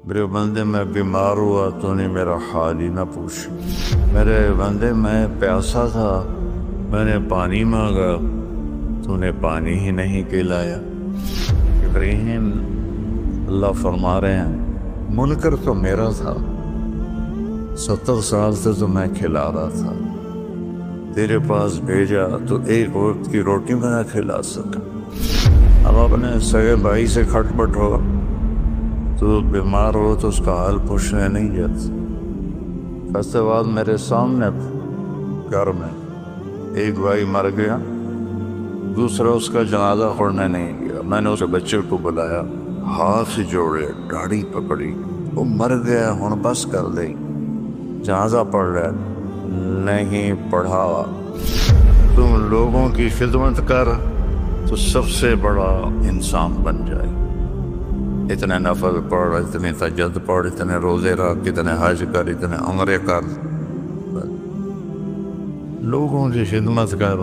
میرے بندے میں بیمار ہوا تو نے میرا حال ہی نہ پوچھ۔ میرے بندے میں پیاسا تھا، میں نے پانی مانگا تو نے پانی ہی نہیں پلایا۔ ابراہیم اللہ فرما رہے ہیں منکر تو میرا تھا، 70 سال سے تو میں کھلا رہا تھا، تیرے پاس بھیجا تو ایک وقت کی روٹی میں نہ کھلا سکا۔ اب اپنے سگے بھائی سے کھٹ پٹ ہو تو بیمار ہو تو اس کا حال پوچھنے نہیں جاتا۔ اس کے بعد میرے سامنے گھر میں ایک بھائی مر گیا، دوسرا اس کا جنازہ پڑھنے نہیں گیا۔ میں نے اس بچے کو بلایا، ہاتھ جوڑے، داڑھی پکڑی، وہ مر گیا ہن بس کر دے، جنازہ پڑھ رہا نہیں پڑھا۔ تم لوگوں کی خدمت کر تو سب سے بڑا انسان بن جائے۔ اتنے نفل پڑھ، اتنے تہجد پڑھ، اتنے روزے رکھ، اتنے حج کر، اتنے عمرے کر، لوگوں کی خدمت کر،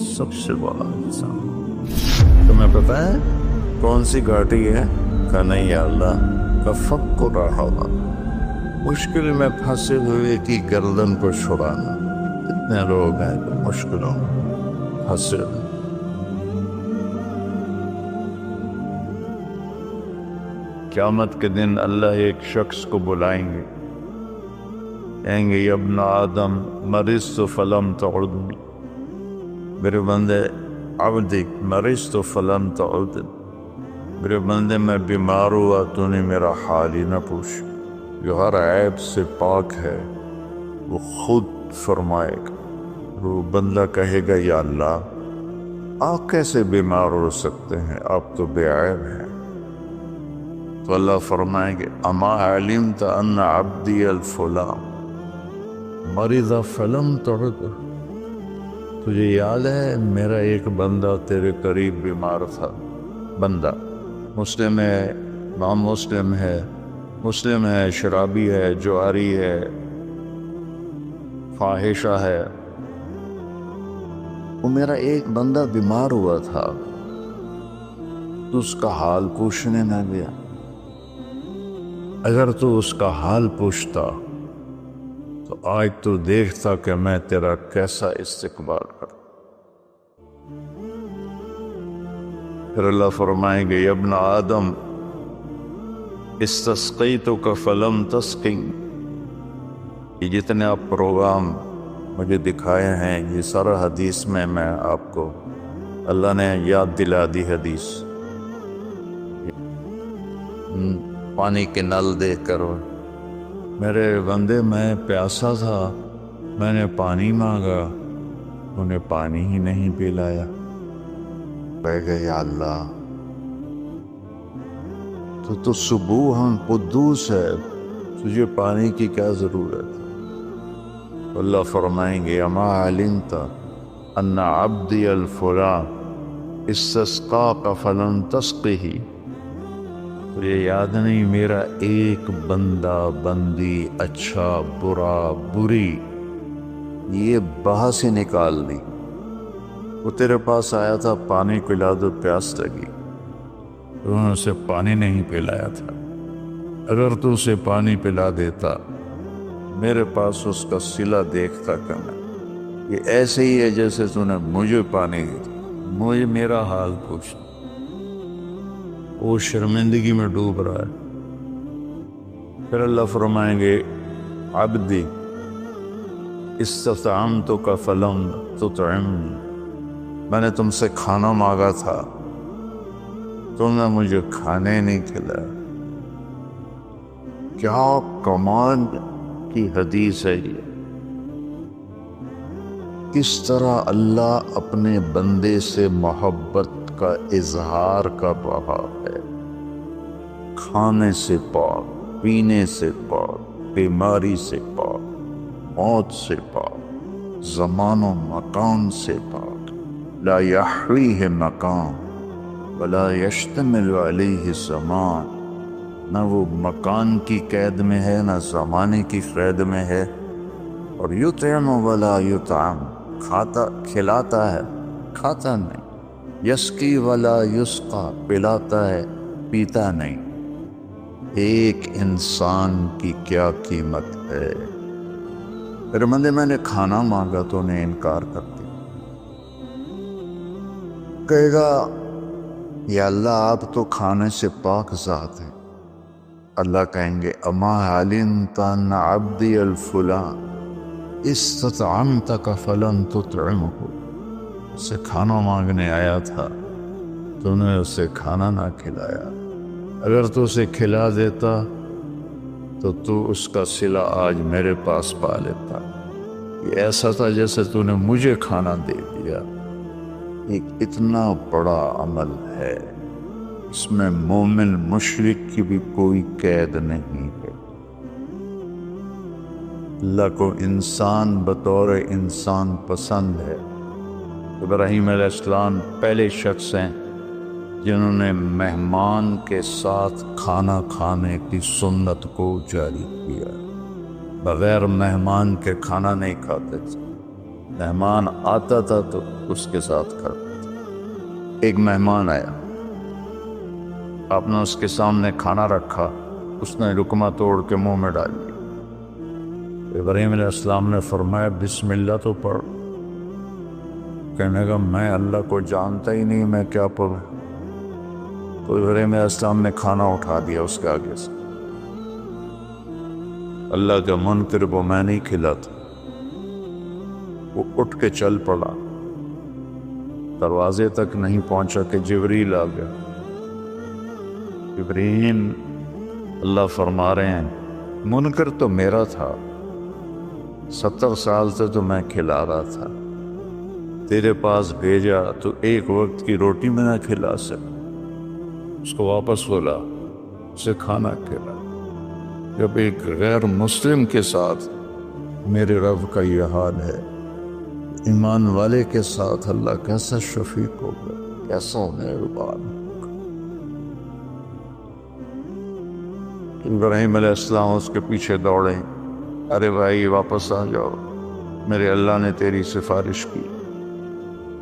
سب سے بڑا انسان۔ تمہیں پتہ ہے کون سی گھاٹی ہے؟ کہ نہیں یا اللہ کا فکر رہا، مشکل میں پھنسے ہوئے کی گردن کو چھڑانا۔ اتنے لوگ ہیں جو مشکلوں میں پھنسے ہوئے۔ قیامت کے دن اللہ ایک شخص کو بلائیں گے، کہیں گے یا ابن آدم مرضت فلم تعدنی، میرے بندے عبدی مرضت فلم تعدنی، میرے بندے میں بیمار ہوا تو نے میرا حال ہی نہ پوچھ۔ جو ہر عیب سے پاک ہے وہ خود فرمائے گا، وہ بندہ کہے گا یا اللہ آپ کیسے بیمار ہو سکتے ہیں، آپ تو بے عیب ہیں۔ تو اللہ فرمائیں گے اما علمت ان عبدی الفلاں مرض فلم تعد، تجھے یاد ہے میرا ایک بندہ تیرے قریب بیمار تھا؟ بندہ مسلم ہے، امام مسلم ہے، مسلم ہے، شرابی ہے، جواری ہے، فاحشہ ہے، وہ میرا ایک بندہ بیمار ہوا تھا تو اس کا حال پوچھنے نہ گیا۔ اگر تو اس کا حال پوچھتا تو آج تو دیکھتا کہ میں تیرا کیسا استقبال کرتا۔ پھر اللہ فرمائیں گے یا ابن آدم استسقیتک فلم تسقنی، یہ جتنے آپ پروگرام مجھے دکھائے ہیں یہ سارا حدیث میں آپ کو اللہ نے یاد دلا دی حدیث۔ پانی کے نل دیکھ کر میرے بندے میں پیاسا تھا، میں نے پانی مانگا انہیں پانی ہی نہیں پلایا۔ کہے گا یا اللہ تو سبوحاً قدوس ہے، تجھے پانی کی کیا ضرورت؟ اللہ فرمائیں گے اما علمت ان عبدی الفلاں استسقاک فلم تسقہ، تجھے یاد نہیں میرا ایک بندہ بندی اچھا برا بری یہ بحث ہی نکال دی، وہ تیرے پاس آیا تھا پانی پلا دو، پیاس لگی، انہوں نے اسے پانی نہیں پلایا تھا۔ اگر تو اسے پانی پلا دیتا میرے پاس اس کا صلہ دیکھتا کرنا، یہ ایسے ہی ہے جیسے تو نے مجھے پانی دیا، مجھے میرا حال پوچھ۔ وہ شرمندگی میں ڈوب رہا ہے۔ پھر اللہ فرمائیں گے عبدی استطعمتک فلم تطعمنی، میں نے تم سے کھانا مانگا تھا تم نے مجھے کھانے نہیں کھلایا۔ کیا کمال کی حدیث ہے یہ، کس طرح اللہ اپنے بندے سے محبت کا اظہار کر رہا ہے۔ کھانے سے پاک، پینے سے پاک، بیماری سے پاک، موت سے پاک، زمان و مکان سے پاک، لا یحویہ مکان ولا یشتمل علیہ زمان، نہ وہ مکان کی قید میں ہے نہ زمانے کی قید میں ہے، اور یطعم ولا یطعم، کھاتا کھلاتا ہے کھاتا نہیں، یسقی ولا یسقا، پلاتا ہے پیتا نہیں۔ ایک انسان کی کیا قیمت ہے۔ میرے بندے، میں نے کھانا مانگا تو نے انکار کر دیا۔ کہے گا یا اللہ آپ تو کھانے سے پاک ذات ہیں۔ اللہ کہیں گے اما علمت ان عبدی الفلان استطعمتک فلن تطعمہ، اسے کھانا مانگنے آیا تھا، تو نے اسے کھانا نہ کھلایا۔ اگر تو اسے کھلا دیتا تو اس کا صلہ آج میرے پاس پا لیتا۔ یہ ایسا تھا جیسے تو نے مجھے کھانا دے دیا۔ ایک اتنا بڑا عمل ہے، اس میں مومن مشرک کی بھی کوئی قید نہیں ہے۔ اللہ کو انسان بطور انسان پسند ہے۔ ابراہیم علیہ السلام پہلے شخص ہیں جنہوں نے مہمان کے ساتھ کھانا کھانے کی سنت کو جاری کیا۔ بغیر مہمان کے کھانا نہیں کھاتے تھے، مہمان آتا تھا تو اس کے ساتھ کھاتے تھے۔ ایک مہمان آیا، آپ نے اس کے سامنے کھانا رکھا، اس نے لقمہ توڑ کے منہ میں ڈال دیا۔ ابراہیم علیہ السلام نے فرمایا بسم اللہ تو پڑھ۔ کہنے کا میں اللہ کو جانتا ہی نہیں، میں کیا پڑھوں؟ تو ابراہیم علیہ السلام نے کھانا اٹھا دیا اس کے آگے سے۔ اللہ کا منکر وہ میں نہیں کھلاتا۔ وہ اٹھ کے چل پڑا، دروازے تک نہیں پہنچا کہ جبریل آ گیا۔ ابراہیم، اللہ فرما رہے ہیں منکر تو میرا تھا، 70 سال سے تو میں کھلا رہا تھا، تیرے پاس بھیجا تو ایک وقت کی روٹی میں نہ کھلا سکا، اس کو واپس بولا، اسے کھانا کھلا۔ جب ایک غیر مسلم کے ساتھ میرے رب کا یہ حال ہے، ایمان والے کے ساتھ اللہ کیسا شفیق ہوگا، کیسا مہربان ہوگا۔ ابراہیم علیہ السلام اس کے پیچھے دوڑے، ارے بھائی واپس آ جاؤ، میرے اللہ نے تیری سفارش کی۔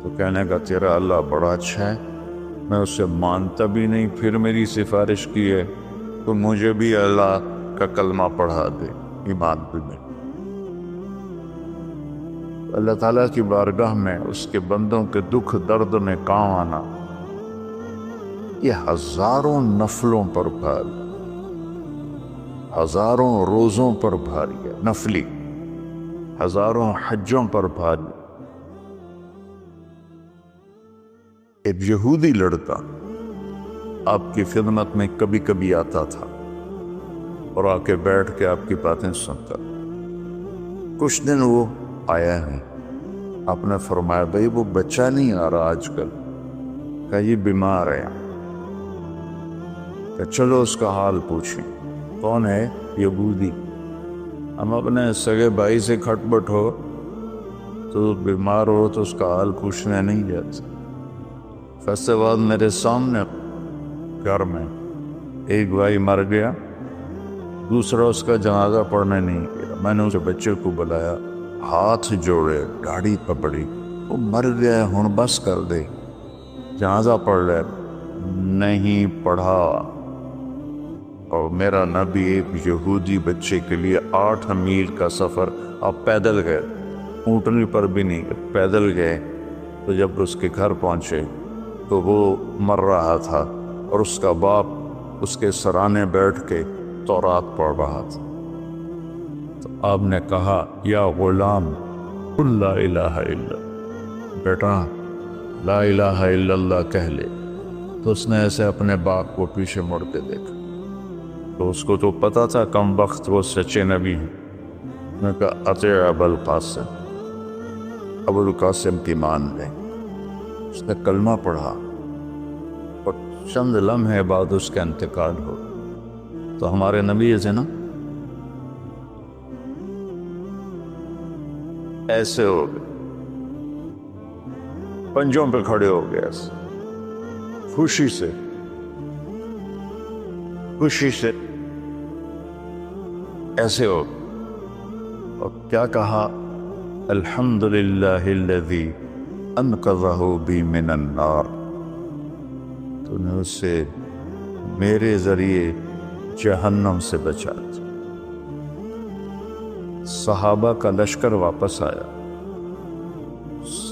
تو کہنے کا تیرا اللہ بڑا اچھا ہے، میں اسے مانتا بھی نہیں، پھر میری سفارش کی ہے، تو مجھے بھی اللہ کا کلمہ پڑھا دے، ایمان بھی میں۔ اللہ تعالیٰ کی بارگاہ میں اس کے بندوں کے دکھ درد میں کام آنا، یہ ہزاروں نفلوں پر بھاری، ہزاروں روزوں پر بھاری ہے، نفلی ہزاروں حجوں پر بھاری۔ ایک یہودی لڑکا آپ کی خدمت میں کبھی کبھی آتا تھا اور آ کے بیٹھ کے آپ کی باتیں سنتا۔ کچھ دن وہ آیا ہے، آپ نے فرمایا بھائی وہ بچہ نہیں آ رہا آج کل، کہ یہ بیمار ہے، کہ چلو اس کا حال پوچھیں۔ کون ہے؟ یہودی۔ ہم اپنے سگے بھائی سے کھٹ بٹ ہو تو بیمار ہو تو اس کا حال پوچھنے نہیں جاتا۔ فیصلے بعد میرے سامنے گھر میں ایک بھائی مر گیا، دوسرا اس کا جنازہ پڑھنے نہیں گیا۔ میں نے اسے بچے کو بلایا، ہاتھ جوڑے، داڑھی پکڑی، وہ مر گیا، ہن بس کر دے، جنازہ پڑھ لے۔ نہیں پڑھا۔ اور میرا نبی ایک یہودی بچے کے لیے 8 میل کا سفر آپ پیدل گئے، اونٹنی پر بھی نہیں گئے، پیدل گئے۔ تو جب اس کے گھر پہنچے تو وہ مر رہا تھا اور اس کا باپ اس کے سرانے بیٹھ کے تورات پڑھ رہا تھا۔ تو آپ نے کہا یا غلام قل لا الہ الا، بیٹا لا الہ الا اللہ کہہ لے۔ تو اس نے ایسے اپنے باپ کو پیچھے مڑ کے دیکھا، تو اس کو تو پتا تھا کم وقت وہ سچے نبی ہیں۔ میں نے کہا اطیع ابا القاسم، ابو القاسم کی مان لیں۔ اس نے کلمہ پڑھا اور چند لمحے بعد اس کا انتقال ہو۔ تو ہمارے نبی سے نا ایسے ہو گئے، پنجوں پہ کھڑے ہو گئے، ایسے خوشی سے ایسے ہو گئے۔ اور کیا کہا؟ الحمدللہ الذی انقذہ بی من النار، تو نے اسے میرے ذریعے جہنم سے بچا دے۔ صحابہ کا لشکر واپس آیا،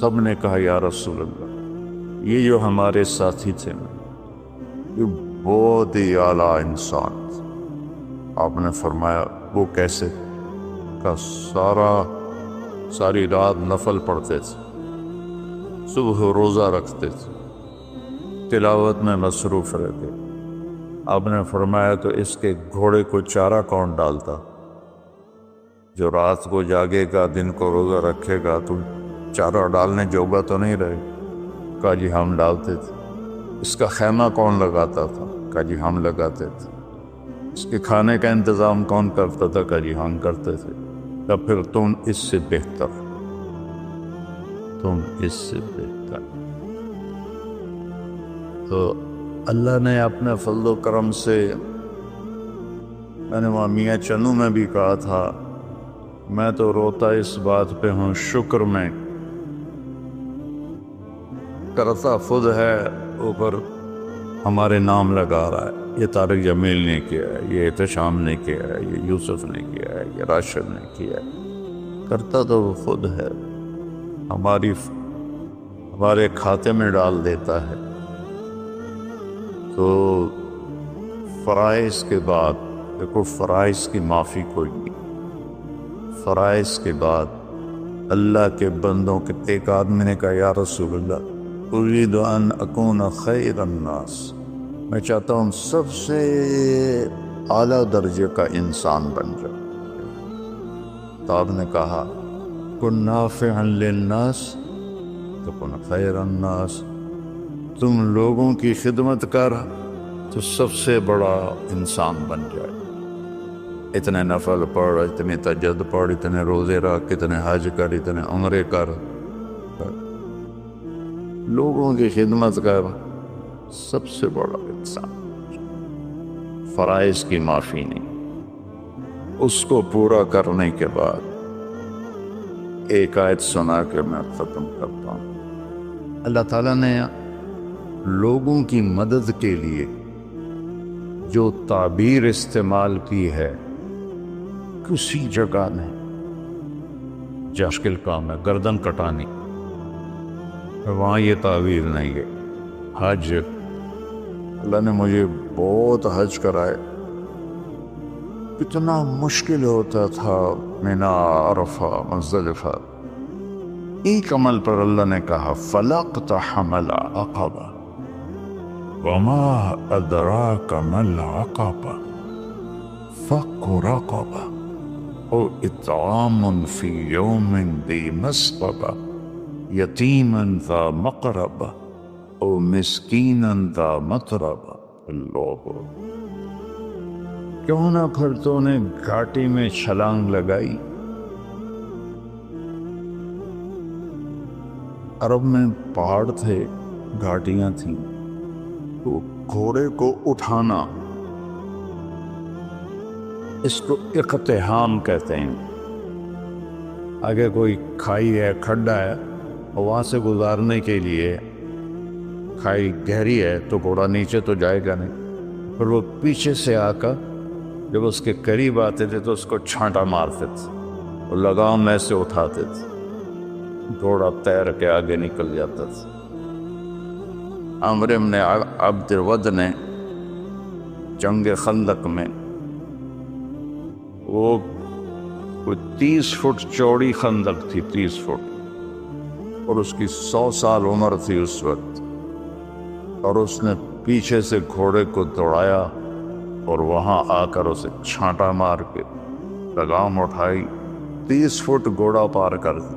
سب نے کہا یا رسول اللہ، یہ جو ہمارے ساتھی تھے یہ بہت ہی اعلیٰ انسان تھے۔ آپ نے فرمایا وہ کیسے؟ کہ ساری رات نفل پڑھتے تھے، صبح روزہ رکھتے تھے، تلاوت میں مصروف رہتے۔ آپ نے فرمایا تو اس کے گھوڑے کو چارہ کون ڈالتا؟ جو رات کو جاگے گا، دن کو روزہ رکھے گا، تو چارہ ڈالنے جوگا تو نہیں رہے؟ کہا جی ہم ڈالتے تھے۔ اس کا خیمہ کون لگاتا تھا؟ کہا جی ہم لگاتے تھے۔ اس کے کھانے کا انتظام کون کرتا تھا؟ کہا جی ہم کرتے تھے۔ تو پھر تم اس سے بہتر، تم اس سے بہتر۔ تو اللہ نے اپنے فضل و کرم سے، میں نے وہاں میاں چنو میں بھی کہا تھا، میں تو روتا اس بات پہ ہوں، شکر میں کرتا خود ہے، اوپر ہمارے نام لگا رہا ہے۔ یہ طارق جمیل نے کیا ہے، یہ احتشام نے کیا ہے، یہ یوسف نے کیا ہے، یہ راشد نے کیا ہے۔ کرتا تو وہ خود ہے، ہمارے کھاتے میں ڈال دیتا ہے۔ تو فرائض کے بعد دیکھو، فرائض کی معافی کوئی نہیں۔ فرائض کے بعد اللہ کے بندوں کے، ایک آدمی نے کہا یا رسول اللہ اريد ان اکون خیر الناس، میں چاہتا ہوں سب سے اعلیٰ درجے کا انسان بن جاؤں۔ تو آپ نے کہا کن نافعا للناس تکن خیر الناس، تم لوگوں کی خدمت کر تو سب سے بڑا انسان بن جائے۔ اتنے نفل پڑھ، اتنے تہجد پڑھ، اتنے روزے رکھ، اتنے حج کر، اتنے عمرے کر، لوگوں کی خدمت کر، سب سے بڑا انسان۔ فرائض کی معافی نہیں۔ اس کو پورا کرنے کے بعد ایک آیت سنا کے میں ختم کرتا ہوں۔ اللہ تعالیٰ نے لوگوں کی مدد کے لیے جو تعبیر استعمال کی ہے، کسی جگہ نہیں، مشکل کام ہے گردن کٹانی، وہاں یہ تعبیر نہیں ہے۔ حج، اللہ نے مجھے بہت حج کرائے، اتنا مشکل ہوتا تھا، مینا، عرفہ، مزدلفہ، ایک عمل پر اللہ نے کہا فَلَاقْتَحَمَ الْعَقَبَةَ وَمَا أَدْرَاكَ مَا الْعَقَبَةُ فَكُّ رَقَبَةٍ أَوْ إِطْعَامٌ فِي يَوْمٍ ذِي مَسْغَبَةٍ یتیماً ذا مقربہ او مسکیناً ذا متربہ۔ اللہ، کیوں نہ پھر تو نے گھاٹی میں چھلانگ لگائی؟ عرب میں پہاڑ تھے، گھاٹیاں تھیں، تو گھوڑے کو اٹھانا، اس کو اقتحام کہتے ہیں۔ آگے کوئی کھائی ہے، کھڈا ہے، وہاں سے گزارنے کے لیے، کھائی گہری ہے تو گھوڑا نیچے تو جائے گا نہیں، پھر وہ پیچھے سے آ کر جب اس کے قریب آتے تھے تو اس کو چھانٹا مارتے تھے اور لگام میں سے اٹھاتے تھے، گھوڑا تیر کے آگے نکل جاتا تھا۔ عمرو بن عبد الود نے جنگ خندق میں، وہ کوئی 30 فٹ چوڑی خندق تھی، 30 فٹ، اور اس کی 100 سال عمر تھی اس وقت، اور اس نے پیچھے سے گھوڑے کو دوڑایا اور وہاں آ کر اسے چھانٹا مار کے لگام اٹھائی، 30 فٹ گھوڑا پار کر دی،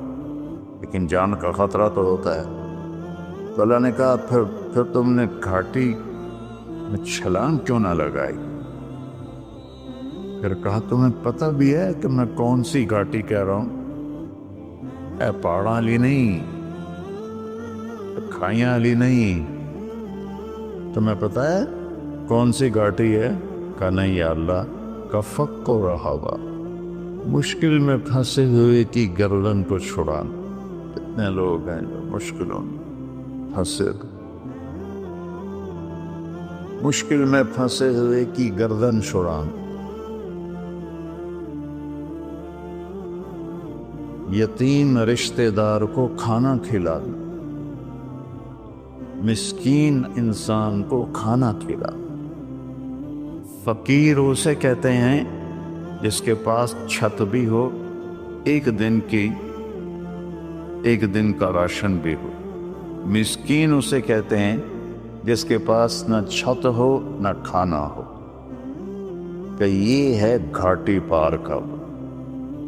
لیکن جان کا خطرہ تو ہوتا ہے۔ تو اللہ نے کہا پھر تم نے گھاٹی میں چھلانگ کیوں نہ لگائی؟ پھر کہا تمہیں پتہ بھی ہے کہ میں کون سی گھاٹی کہہ رہا ہوں؟ اے پہاڑاں والی نہیں، کھائیاں والی نہیں، تمہیں پتہ ہے کون سی گھاٹی ہے؟ کہا نہیں یا اللہ، کا فک کو رہا، مشکل میں پھنسے ہوئے کی گردن کو چھڑانا۔ کتنے لوگ ہیں جو مشکلوں میں پھنسے، مشکل میں پھنسے ہوئے کی گردن چھڑانا، یتیم رشتہ دار کو کھانا کھلانا، مسکین انسان کو کھانا کھلانا۔ فقیر اسے کہتے ہیں جس کے پاس چھت بھی ہو، ایک دن کا راشن بھی ہو۔ مسکین اسے کہتے ہیں جس کے پاس نہ چھت ہو نہ کھانا ہو، کہ یہ ہے گھاٹی پار کا